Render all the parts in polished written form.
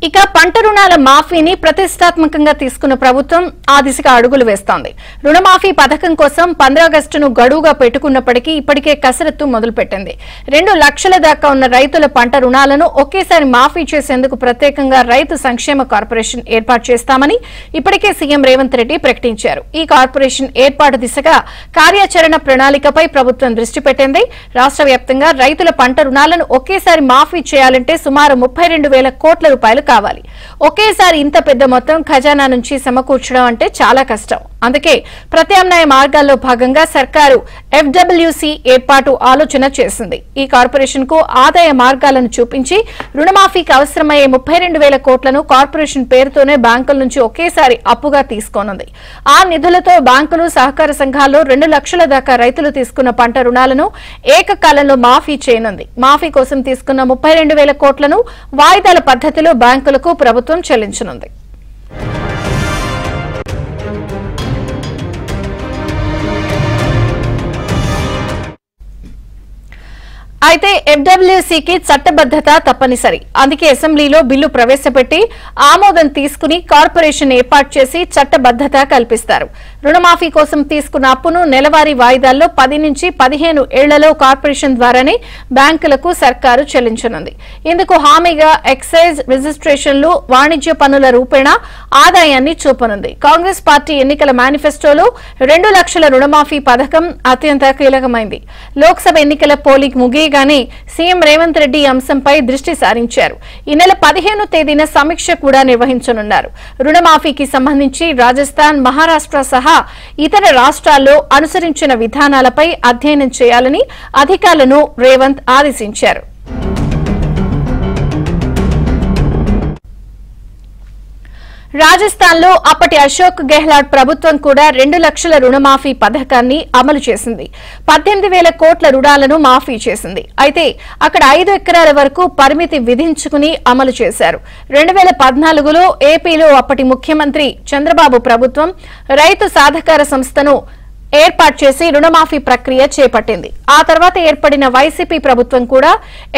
ఇక పంట రుణాల మాఫీని ప్రతిష్టాత్మకంగా తీసుకున్న ప్రభుత్వం ఆ దిశగా అడుగులు వేస్తోంది. రుణమాఫీ పథకం కోసం 15 ఆగస్టును గడువుగా పెట్టుకున్నప్పటికీ ఇప్పటికే కసరత్తు మొదలుపెట్టింది. 2 లక్షల దాకా ఉన్న రైతుల పంట రుణాలను ఒకేసారి మాఫీ చేసేందుకు ప్రత్యేకంగా రైతు సంక్షేమ కార్పొరేషన్ ఏర్పాటు చేస్తామని ఇప్పటికే సీఎం రేవంత్ రెడ్డి ప్రకటించారు. ఈ కార్పొరేషన్ ఏర్పాటు దిశగా కార్యాచరణ ప్రణాళికపై ప్రభుత్వం దృష్టి పెట్టింది. రాష్ట్ర వ్యాప్తంగా రైతుల పంట రుణాలను ఒకేసారి మాఫీ చేయాలంటే సుమారు 32,000 కోట్ల రూపాయలు కావాలి. ఒకేసారి ఇంత పెద్ద మొత్తం ఖజానా నుంచి సమకూర్చడం అంటే చాలా కష్టం. అందుకే ప్రత్యామ్నాయ మార్గాల్లో భాగంగా సర్కారు ఎఫ్డబ్ల్యూసీ ఏర్పాటు ఆలోచన చేసింది. ఈ కార్పొరేషన్ కు ఆదాయ మార్గాలను చూపించి రుణమాఫీకి అవసరమయ్యే 32,000 కోట్లను కార్పొరేషన్ పేరుతోనే బ్యాంకుల నుంచి ఒకేసారి అప్పుగా తీసుకోనుంది. ఆ నిధులతో బ్యాంకులు, సహకార సంఘాల్లో 2 లక్షల దాకా రైతులు తీసుకున్న పంట రుణాలను ఏకకాలంలో మాఫీ చేయనుంది. మాఫీ కోసం తీసుకున్న 32,000 కోట్లను వాయిదాల పద్ధతిలో బ్యాంకులకు ప్రభుత్వం చెల్లించనుంది. అయితే ఎఫ్డబ్ల్యూసీకి చట్టబద్దత తప్పనిసరి. అందుకే అసెంబ్లీలో బిల్లు ప్రవేశపెట్టి ఆమోదం తీసుకుని కార్పొరేషన్ ఏర్పాటు చేసి చట్టబద్దత కల్పిస్తారు. రుణమాఫీ కోసం తీసుకున్న అప్పును నెలవారీ వాయిదాల్లో 10 నుంచి 15 ఏళ్లలో కార్పొరేషన్ ద్వారానే బ్యాంకులకు సర్కారు చెల్లించనుంది. ఇందుకు హామీగా ఎక్సైజ్ రిజిస్ట్రేషన్లు, వాణిజ్య పన్నుల రూపేణా ఆదాయాన్ని చూపనుంది. కాంగ్రెస్ పార్టీ ఎన్నికల మేనిఫెస్టోలో 2 లక్షల రుణమాఫీ పథకం అత్యంత కీలకమైంది. లోక్సభ ఎన్నికల పోలింగ్ ముగియగానే సీఎం రేవంత్ రెడ్డి ఈ అంశంపై దృష్టి సారించారు. ఈ నెల 15వ తేదీన సమీక్ష కూడా నిర్వహించనున్నారు. రుణమాఫీకి సంబంధించి రాజస్థాన్, మహారాష్ట్ర సహా ఇతర రాష్ట్రాల్లో అనుసరించిన విధానాలపై అధ్యయనం చేయాలని అధికారులను రేవంత్ ఆదేశించారు. రాజస్థాన్లో అప్పటి అశోక్ గెహ్లాట్ ప్రభుత్వం కూడా 2 లక్షల రుణమాఫీ పథకాన్ని అమలు చేసింది. 18,000 కోట్ల రుణాలను మాఫీ చేసింది. అయితే అక్కడ 5 ఎకరాల వరకు పరిమితి విధించుకుని అమలు చేశారు. 2014లో ఏపీలో అప్పటి ముఖ్యమంత్రి చంద్రబాబు ప్రభుత్వం రైతు సాధికార సంస్థను ఏర్పాటు చేసి రుణమాఫీ ప్రక్రియ చేపట్టింది. ఆ తర్వాత ఏర్పడిన వైసీపీ ప్రభుత్వం కూడా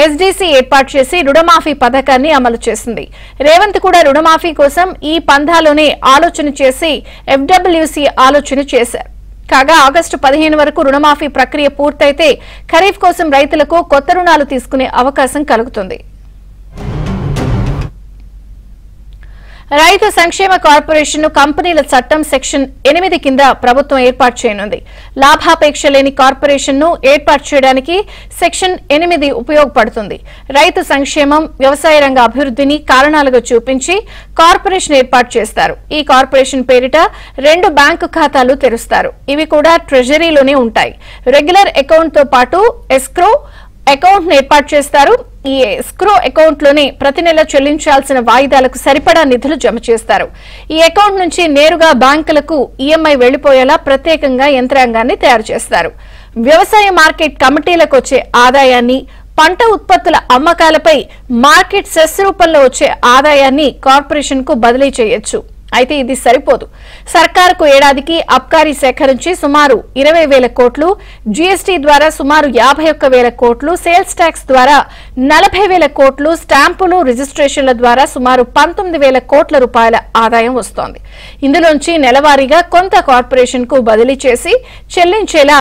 ఎస్డీసీ ఏర్పాటు చేసి రుణమాఫీ పథకాన్ని అమలు చేసింది. రేవంత్ కూడా రుణమాఫీ కోసం ఈ పంథాలోనే ఆలోచన చేసి ఎఫ్డబ్ల్యూసీ ఆలోచన చేశారు. కాగా ఆగస్టు 15 వరకు రుణమాఫీ ప్రక్రియ పూర్తయితే ఖరీఫ్ కోసం రైతులకు కొత్త రుణాలు తీసుకునే అవకాశం కలుగుతుంది. రైతు సంక్షేమ కార్పొరేషన్ ను కంపెనీల చట్టం సెక్షన్ 8 కింద ప్రభుత్వం ఏర్పాటు చేయనుంది. లాభాపేక్ష లేని కార్పొరేషన్ ను ఏర్పాటు చేయడానికి సెక్షన్ 8 ఉపయోగపడుతుంది. రైతు సంక్షేమం, వ్యవసాయ రంగ అభివృద్ధిని కారణాలుగా చూపించి కార్పొరేషన్ ఏర్పాటు చేస్తారు. ఈ కార్పొరేషన్ పేరిట 2 బ్యాంకు ఖాతాలు తెరుస్తారు. ఇవి కూడా ట్రెజరీలోనే ఉంటాయి. రెగ్యులర్ అకౌంట్ తో పాటు ఎస్క్రో అకౌంట్ ను ఏర్పాటు చేస్తారు. ఈ ఎస్క్రో అకౌంట్ లోనే ప్రతి నెల చెల్లించాల్సిన వాయిదాలకు సరిపడా నిధులు జమ చేస్తారు. ఈ అకౌంట్ నుంచి నేరుగా బ్యాంకులకు ఈఎంఐ వెళ్లిపోయేలా ప్రత్యేకంగా యంత్రాంగాన్ని తయారు చేస్తారు. వ్యవసాయ మార్కెట్ కమిటీలకు వచ్చే ఆదాయాన్ని, పంట ఉత్పత్తుల అమ్మకాలపై మార్కెట్ సెస్ రూపంలో వచ్చే ఆదాయాన్ని కార్పొరేషన్ కు బదిలీ చేయొచ్చు. అయితే ఇది సరిపోదు. సర్కారుకు ఏడాదికి అబ్కారీ శాఖ నుంచి సుమారు 20,000 కోట్లు, జీఎస్టీ ద్వారా సుమారు 51,000 కోట్లు, సేల్స్ ట్యాక్స్ ద్వారా 40,000 కోట్లు, స్టాంపులు, రిజిస్ట్రేషన్ల ద్వారా సుమారు 19,000 కోట్ల రూపాయల ఆదాయం వస్తోంది. ఇందులోంచి నెలవారీగా కొంత కార్పొరేషన్ కు బదిలీ చేసి చెల్లించేలా